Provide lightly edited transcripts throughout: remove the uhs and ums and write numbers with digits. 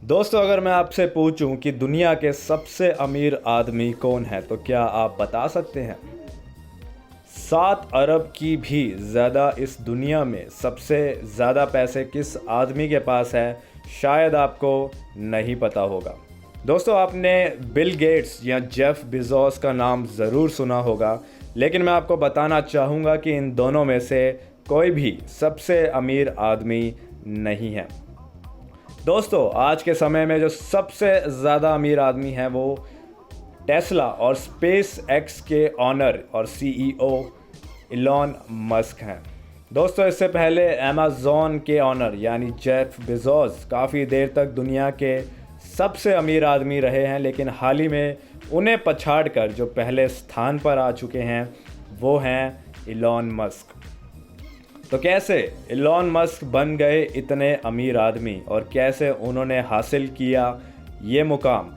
दोस्तों, अगर मैं आपसे पूछूं कि दुनिया के सबसे अमीर आदमी कौन है तो क्या आप बता सकते हैं? 7 अरब की भी ज़्यादा इस दुनिया में सबसे ज़्यादा पैसे किस आदमी के पास है, शायद आपको नहीं पता होगा। दोस्तों, आपने बिल गेट्स या जेफ बेजोस का नाम ज़रूर सुना होगा, लेकिन मैं आपको बताना चाहूँगा कि इन दोनों में से कोई भी सबसे अमीर आदमी नहीं है। दोस्तों, आज के समय में जो सबसे ज़्यादा अमीर आदमी है वो टेस्ला और स्पेस एक्स के ऑनर और सीईओ इलॉन मस्क हैं। दोस्तों, इससे पहले अमेज़न के ऑनर यानी जेफ बेजोस काफ़ी देर तक दुनिया के सबसे अमीर आदमी रहे हैं, लेकिन हाल ही में उन्हें पछाड़कर जो पहले स्थान पर आ चुके हैं वो हैं इलॉन मस्क। तो कैसे इलॉन मस्क बन गए इतने अमीर आदमी और कैसे उन्होंने हासिल किया ये मुकाम,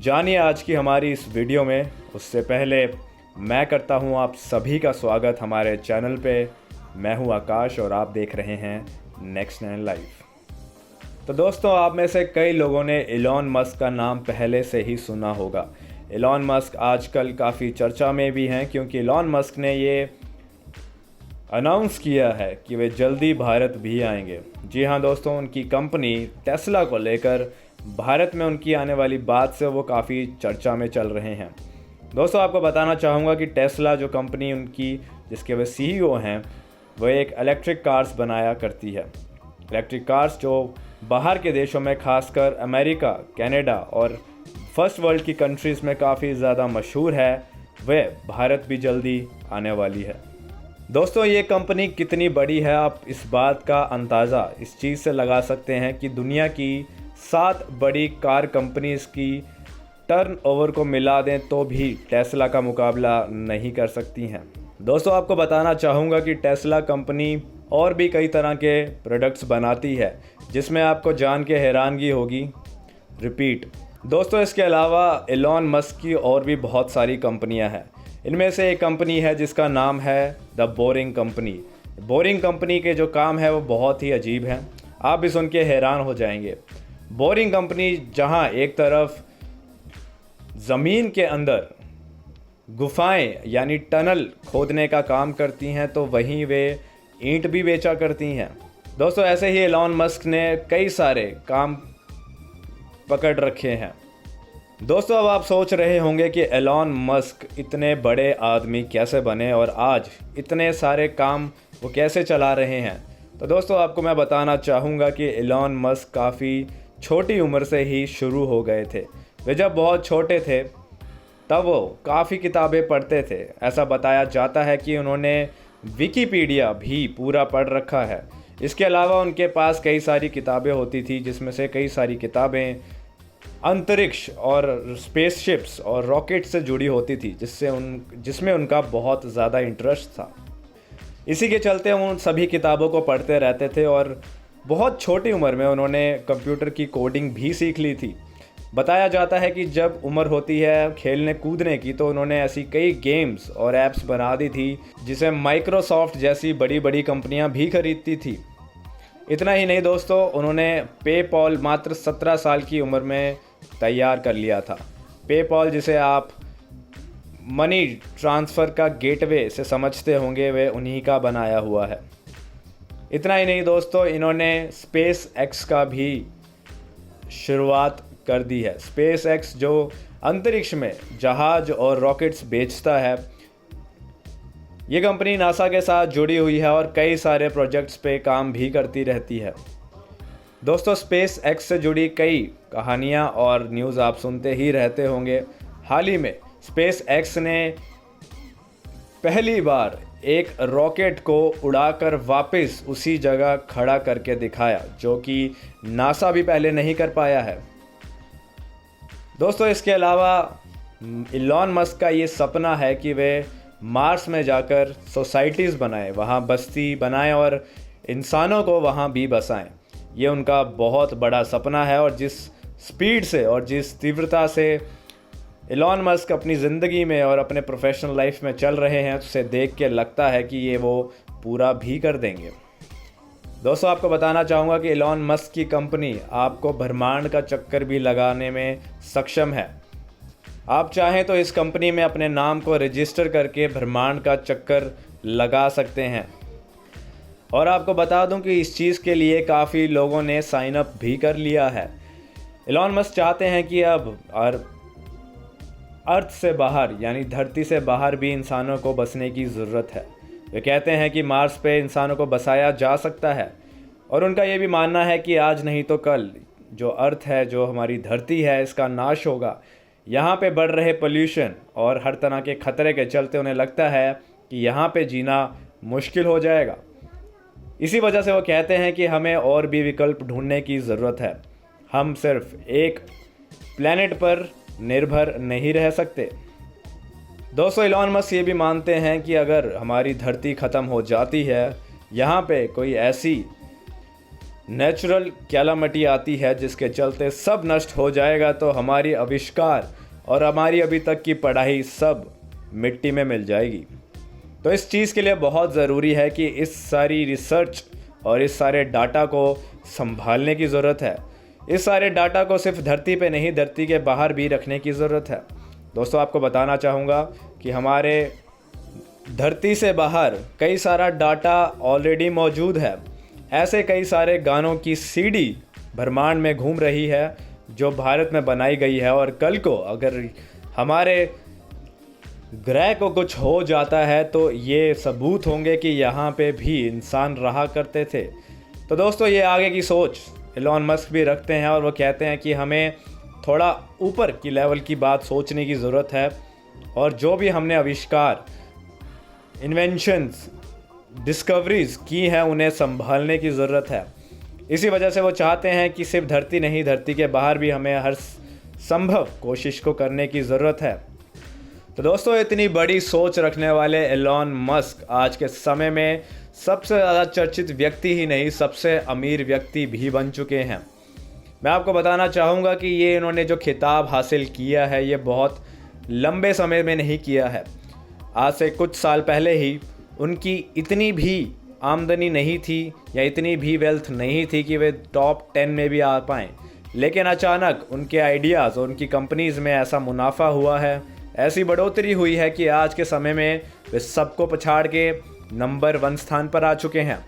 जानिए आज की हमारी इस वीडियो में। उससे पहले मैं करता हूँ आप सभी का स्वागत हमारे चैनल पे। मैं हूँ आकाश और आप देख रहे हैं नेक्स्ट 9 लाइव। तो दोस्तों, आप में से कई लोगों ने इलॉन मस्क का नाम पहले से ही सुना होगा। इलॉन मस्क आजकल काफ़ी चर्चा में भी हैं क्योंकि इलॉन मस्क ने ये अनाउंस किया है कि वे जल्दी भारत भी आएंगे। जी हाँ दोस्तों, उनकी कंपनी टेस्ला को लेकर भारत में उनकी आने वाली बात से वो काफ़ी चर्चा में चल रहे हैं। दोस्तों, आपको बताना चाहूँगा कि टेस्ला जो कंपनी उनकी जिसके वे सीईओ हैं, वह एक इलेक्ट्रिक कार्स बनाया करती है। इलेक्ट्रिक कार्स जो बाहर के देशों में खासकर अमेरिका, कनाडा और फर्स्ट वर्ल्ड की कंट्रीज़ में काफ़ी ज़्यादा मशहूर है, वह भारत भी जल्दी आने वाली है। दोस्तों, ये कंपनी कितनी बड़ी है आप इस बात का अंदाज़ा इस चीज़ से लगा सकते हैं कि दुनिया की 7 बड़ी कार कंपनीज़ की टर्नओवर को मिला दें तो भी टेस्ला का मुकाबला नहीं कर सकती हैं। दोस्तों, आपको बताना चाहूँगा कि टेस्ला कंपनी और भी कई तरह के प्रोडक्ट्स बनाती है जिसमें आपको जान के हैरानगी होगी। रिपीट दोस्तों, इसके अलावा इलॉन मस्क की और भी बहुत सारी कंपनियां हैं। इनमें से एक कंपनी है जिसका नाम है the boring company. Boring company के जो काम है वो बहुत ही अजीब हैं, आप भी सुन के हैरान हो जाएंगे। बोरिंग कंपनी जहां एक तरफ ज़मीन के अंदर गुफाएं यानी टनल खोदने का काम करती हैं, तो वहीं वे ईंट भी बेचा करती हैं। दोस्तों, ऐसे ही इलॉन मस्क ने कई सारे काम पकड़ रखे हैं। दोस्तों, अब आप सोच रहे होंगे कि एलॉन मस्क इतने बड़े आदमी कैसे बने और आज इतने सारे काम वो कैसे चला रहे हैं। तो दोस्तों, आपको मैं बताना चाहूँगा कि एलॉन मस्क काफ़ी छोटी उम्र से ही शुरू हो गए थे। वे जब बहुत छोटे थे तब वो काफ़ी किताबें पढ़ते थे। ऐसा बताया जाता है कि उन्होंने विकिपीडिया भी पूरा पढ़ रखा है। इसके अलावा उनके पास कई सारी किताबें होती थी जिसमें से कई सारी किताबें अंतरिक्ष और स्पेसशिप्स और रॉकेट से जुड़ी होती थी जिसमें उनका बहुत ज़्यादा इंटरेस्ट था। इसी के चलते उन सभी किताबों को पढ़ते रहते थे और बहुत छोटी उम्र में उन्होंने कंप्यूटर की कोडिंग भी सीख ली थी। बताया जाता है कि जब उम्र होती है खेलने कूदने की तो उन्होंने ऐसी कई गेम्स और ऐप्स बना दी थी जिसे माइक्रोसॉफ्ट जैसी बड़ी बड़ी कंपनियां भी खरीदती थी। इतना ही नहीं दोस्तों, उन्होंने पेपॉल मात्र 17 साल की उम्र में तैयार कर लिया था। पेपॉल, जिसे आप मनी ट्रांसफ़र का गेटवे से समझते होंगे, वे उन्हीं का बनाया हुआ है। इतना ही नहीं दोस्तों, इन्होंने स्पेस एक्स का भी शुरुआत कर दी है। स्पेस एक्स जो अंतरिक्ष में जहाज़ और रॉकेट्स बेचता है, ये कंपनी नासा के साथ जुड़ी हुई है और कई सारे प्रोजेक्ट्स पे काम भी करती रहती है। दोस्तों, स्पेस एक्स से जुड़ी कई कहानियाँ और न्यूज़ आप सुनते ही रहते होंगे। हाल ही में स्पेस एक्स ने पहली बार एक रॉकेट को उड़ाकर वापस उसी जगह खड़ा करके दिखाया, जो कि नासा भी पहले नहीं कर पाया है। दोस्तों, इसके अलावा इलॉन मस्क का ये सपना है कि वे मार्स में जाकर सोसाइटीज़ बनाएं, वहाँ बस्ती बनाएं और इंसानों को वहाँ भी बसाएं। ये उनका बहुत बड़ा सपना है और जिस स्पीड से और जिस तीव्रता से इलॉन मस्क अपनी ज़िंदगी में और अपने प्रोफेशनल लाइफ में चल रहे हैं, उसे देख के लगता है कि ये वो पूरा भी कर देंगे। दोस्तों आपको बताना चाहूँगा कि एलॉन मस्क की कंपनी आपको ब्रह्मांड का चक्कर भी लगाने में सक्षम है। आप चाहें तो इस कंपनी में अपने नाम को रजिस्टर करके ब्रह्मांड का चक्कर लगा सकते हैं। और आपको बता दूं कि इस चीज़ के लिए काफ़ी लोगों ने साइन अप भी कर लिया है। एलॉन मस्क चाहते हैं कि अब अर्थ से बाहर यानी धरती से बाहर भी इंसानों को बसने की ज़रूरत है। वे कहते हैं कि मार्स पे इंसानों को बसाया जा सकता है और उनका ये भी मानना है कि आज नहीं तो कल जो अर्थ है, जो हमारी धरती है, इसका नाश होगा। यहाँ पे बढ़ रहे पोल्यूशन और हर तरह के खतरे के चलते उन्हें लगता है कि यहाँ पे जीना मुश्किल हो जाएगा। इसी वजह से वो कहते हैं कि हमें और भी विकल्प ढूंढने की ज़रूरत है। हम सिर्फ एक प्लेनेट पर निर्भर नहीं रह सकते। दोस्तों एलॉन मस्क ये भी मानते हैं कि अगर हमारी धरती ख़त्म हो जाती है, यहाँ पे कोई ऐसी नेचुरल कैलामिटी आती है जिसके चलते सब नष्ट हो जाएगा, तो हमारी आविष्कार और हमारी अभी तक की पढ़ाई सब मिट्टी में मिल जाएगी। तो इस चीज़ के लिए बहुत ज़रूरी है कि इस सारी रिसर्च और इस सारे डाटा को संभालने की ज़रूरत है। इस सारे डाटा को सिर्फ धरती पे नहीं, धरती के बाहर भी रखने की ज़रूरत है। दोस्तों आपको बताना चाहूँगा कि हमारे धरती से बाहर कई सारा डाटा ऑलरेडी मौजूद है। ऐसे कई सारे गानों की सीडी ब्रह्मांड में घूम रही है जो भारत में बनाई गई है, और कल को अगर हमारे ग्रह को कुछ हो जाता है तो ये सबूत होंगे कि यहाँ पे भी इंसान रहा करते थे। तो दोस्तों ये आगे की सोच एलॉन मस्क भी रखते हैं और वो कहते हैं कि हमें थोड़ा ऊपर की लेवल की बात सोचने की ज़रूरत है, और जो भी हमने आविष्कार, इन्वेंशंस, डिस्कवरीज़ की हैं उन्हें संभालने की ज़रूरत है। इसी वजह से वो चाहते हैं कि सिर्फ धरती नहीं, धरती के बाहर भी हमें हर संभव कोशिश को करने की ज़रूरत है। तो दोस्तों इतनी बड़ी सोच रखने वाले एलॉन मस्क आज के समय में सबसे ज़्यादा चर्चित व्यक्ति ही नहीं, सबसे अमीर व्यक्ति भी बन चुके हैं। मैं आपको बताना चाहूँगा कि ये इन्होंने जो खिताब हासिल किया है ये बहुत लंबे समय में नहीं किया है। आज से कुछ साल पहले ही उनकी इतनी भी आमदनी नहीं थी या इतनी भी वेल्थ नहीं थी कि वे टॉप 10 में भी आ पाएँ, लेकिन अचानक उनके आइडियाज़ और उनकी कंपनीज़ में ऐसा मुनाफा हुआ है, ऐसी बढ़ोतरी हुई है कि आज के समय में वे सबको पछाड़ के नंबर 1 स्थान पर आ चुके हैं।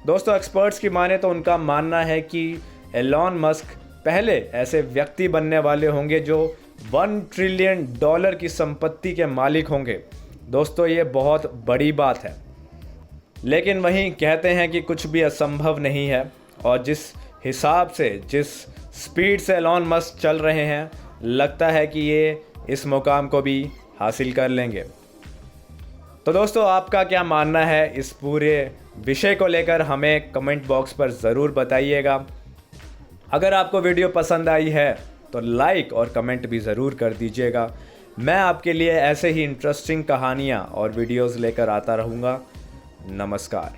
दोस्तों एक्सपर्ट्स की माने तो उनका मानना है कि एलॉन मस्क पहले ऐसे व्यक्ति बनने वाले होंगे जो $1 ट्रिलियन की संपत्ति के मालिक होंगे। दोस्तों ये बहुत बड़ी बात है, लेकिन वहीं कहते हैं कि कुछ भी असंभव नहीं है, और जिस हिसाब से, जिस स्पीड से एलॉन मस्क चल रहे हैं, लगता है कि ये इस मुकाम को भी हासिल कर लेंगे। तो दोस्तों आपका क्या मानना है इस पूरे विषय को लेकर, हमें कमेंट बॉक्स पर ज़रूर बताइएगा। अगर आपको वीडियो पसंद आई है तो लाइक और कमेंट भी ज़रूर कर दीजिएगा। मैं आपके लिए ऐसे ही इंटरेस्टिंग कहानियाँ और वीडियोज़ लेकर आता रहूँगा। नमस्कार।